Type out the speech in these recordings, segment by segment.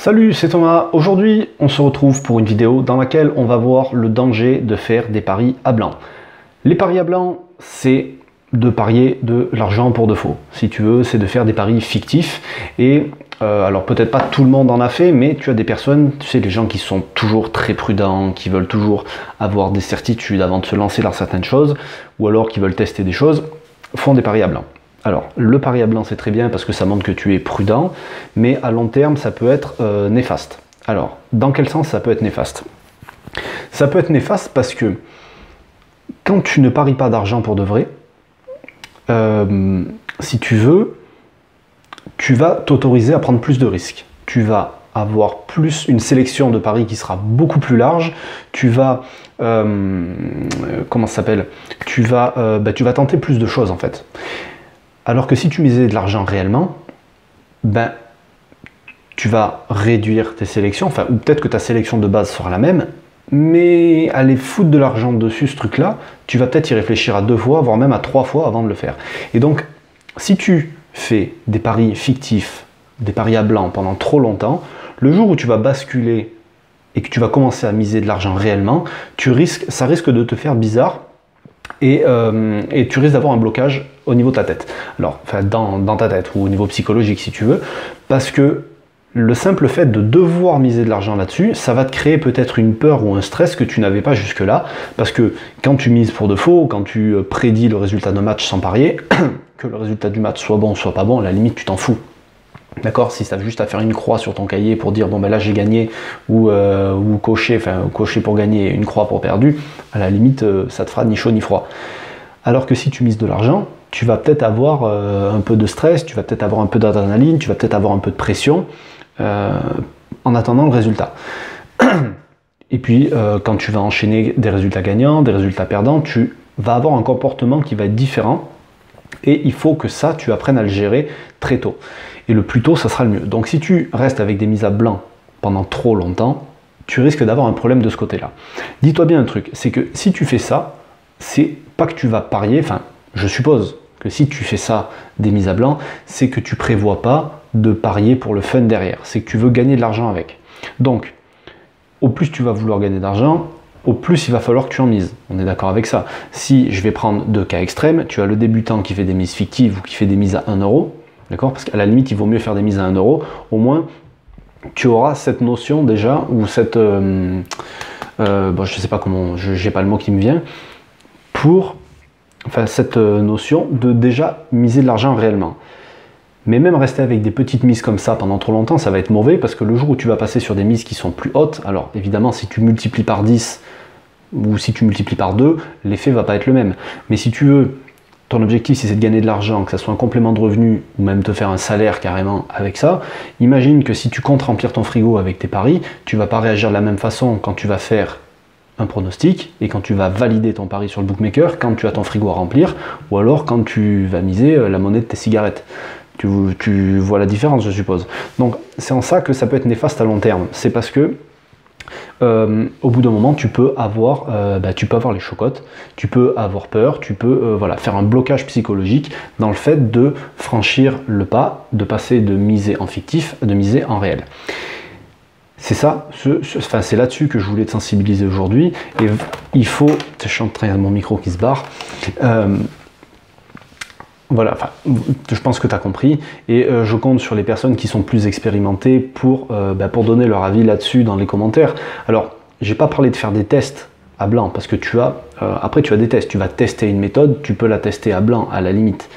Salut, c'est Thomas. Aujourd'hui, on se retrouve pour une vidéo dans laquelle on va voir le danger de faire des paris à blanc. Les paris à blanc, c'est de parier de l'argent pour de faux. Si tu veux, c'est de faire des paris fictifs. Et alors peut-être pas tout le monde en a fait, mais tu as des personnes, tu sais, les gens qui sont toujours très prudents, qui veulent toujours avoir des certitudes avant de se lancer dans certaines choses, ou alors qui veulent tester des choses, font des paris à blanc. Alors, le pari à blanc, c'est très bien parce que ça montre que tu es prudent, mais à long terme, ça peut être néfaste. Alors, dans quel sens ça peut être néfaste? Ça peut être néfaste parce que quand tu ne paries pas d'argent pour de vrai, si tu veux, tu vas t'autoriser à prendre plus de risques. Tu vas avoir plus une sélection de paris qui sera beaucoup plus large. Tu vas, comment ça s'appelle? Tu vas tenter plus de choses en fait. Alors que si tu misais de l'argent réellement, ben, tu vas réduire tes sélections, enfin, ou peut-être que ta sélection de base sera la même, mais aller foutre de l'argent dessus, ce truc-là, tu vas peut-être y réfléchir à 2 fois, voire même à 3 fois avant de le faire. Et donc, si tu fais des paris fictifs, des paris à blanc pendant trop longtemps, le jour où tu vas basculer et que tu vas commencer à miser de l'argent réellement, ça risque de te faire bizarre. Et tu risques d'avoir un blocage au niveau de ta tête. Alors, enfin, dans ta tête ou au niveau psychologique si tu veux, parce que le simple fait de devoir miser de l'argent là-dessus, ça va te créer peut-être une peur ou un stress que tu n'avais pas jusque-là, parce que quand tu mises pour de faux, quand tu prédis le résultat d'un match sans parier, que le résultat du match soit bon ou soit pas bon, à la limite tu t'en fous. D'accord, si tu as juste à faire une croix sur ton cahier pour dire bon ben là j'ai gagné ou cocher pour gagner et une croix pour perdu, à la limite ça te fera ni chaud ni froid. Alors que si tu mises de l'argent, tu vas peut-être avoir un peu de stress, tu vas peut-être avoir un peu d'adrénaline, tu vas peut-être avoir un peu de pression en attendant le résultat. Et puis quand tu vas enchaîner des résultats gagnants, des résultats perdants, tu vas avoir un comportement qui va être différent. Et il faut que ça, tu apprennes à le gérer très tôt. Et le plus tôt, ça sera le mieux. Donc si tu restes avec des mises à blanc pendant trop longtemps, tu risques d'avoir un problème de ce côté-là. Dis-toi bien un truc, c'est que si tu fais ça, c'est pas que tu vas parier, enfin, je suppose que si tu fais ça, des mises à blanc, c'est que tu prévois pas de parier pour le fun derrière. C'est que tu veux gagner de l'argent avec. Donc, au plus tu vas vouloir gagner d'argent, au plus il va falloir que tu en mises. On est d'accord avec ça. Si je vais prendre 2 cas extrêmes, tu as le débutant qui fait des mises fictives ou qui fait des mises à 1 euro, d'accord? Parce qu'à la limite, il vaut mieux faire des mises à 1 euro. Au moins, tu auras cette notion déjà, ou cette... bon, je sais pas comment, j'ai pas le mot qui me vient, cette notion de déjà miser de l'argent réellement. Mais même rester avec des petites mises comme ça pendant trop longtemps, ça va être mauvais parce que le jour où tu vas passer sur des mises qui sont plus hautes, alors évidemment si tu multiplies par 10 ou si tu multiplies par 2, l'effet va pas être le même. Mais si tu veux, ton objectif si c'est de gagner de l'argent, que ça soit un complément de revenu ou même te faire un salaire carrément avec ça, imagine que si tu comptes remplir ton frigo avec tes paris, tu vas pas réagir de la même façon quand tu vas faire un pronostic et quand tu vas valider ton pari sur le bookmaker, quand tu as ton frigo à remplir ou alors quand tu vas miser la monnaie de tes cigarettes. Tu vois la différence, je suppose. Donc, c'est en ça que ça peut être néfaste à long terme. C'est parce que, au bout d'un moment, tu peux avoir les chocottes, tu peux avoir peur, tu peux faire un blocage psychologique dans le fait de franchir le pas, de passer de miser en fictif, de miser en réel. C'est ça, c'est là-dessus que je voulais te sensibiliser aujourd'hui. Et il faut, je suis en train de mon micro qui se barre. Voilà, je pense que tu as compris et je compte sur les personnes qui sont plus expérimentées pour donner leur avis là-dessus dans les commentaires. Alors, j'ai pas parlé de faire des tests à blanc parce que après tu as des tests, tu vas tester une méthode, tu peux la tester à blanc à la limite.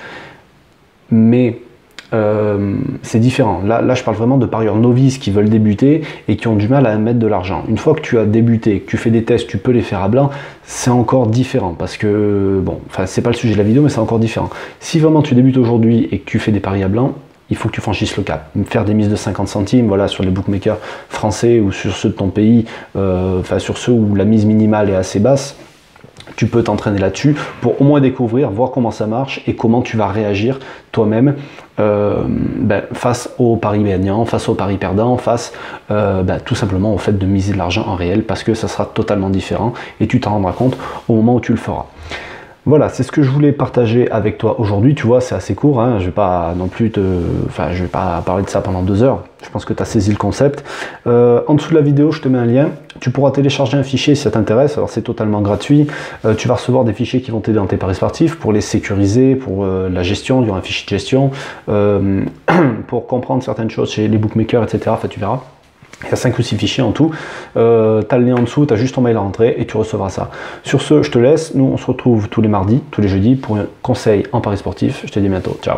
Mais c'est différent. Là, je parle vraiment de parieurs novices qui veulent débuter et qui ont du mal à mettre de l'argent. Une fois que tu as débuté, que tu fais des tests, tu peux les faire à blanc, c'est encore différent parce que, bon, c'est pas le sujet de la vidéo, mais c'est encore différent. Si vraiment tu débutes aujourd'hui et que tu fais des paris à blanc, il faut que tu franchisses le cap. Faire des mises de 50 centimes, voilà, sur les bookmakers français ou sur ceux de ton pays, sur ceux où la mise minimale est assez basse, tu peux t'entraîner là-dessus pour au moins découvrir, voir comment ça marche et comment tu vas réagir toi-même face aux paris gagnants, face aux paris perdants, face tout simplement au fait de miser de l'argent en réel parce que ça sera totalement différent et tu t'en rendras compte au moment où tu le feras. Voilà, c'est ce que je voulais partager avec toi aujourd'hui. Tu vois, c'est assez court, hein. Je vais pas non plus je vais pas parler de ça pendant 2 heures. Je pense que tu as saisi le concept. En dessous de la vidéo, je te mets un lien. Tu pourras télécharger un fichier si ça t'intéresse. Alors c'est totalement gratuit. Tu vas recevoir des fichiers qui vont t'aider dans tes paris sportifs, pour les sécuriser, pour la gestion, il y aura un fichier de gestion, pour comprendre certaines choses chez les bookmakers, etc. Enfin, tu verras. Il y a 5 ou 6 fichiers en tout. Tu as le lien en dessous, tu as juste ton mail à rentrer et tu recevras ça. Sur ce, je te laisse. Nous, on se retrouve tous les mardis, tous les jeudis pour un conseil en paris sportif. Je te dis à bientôt. Ciao.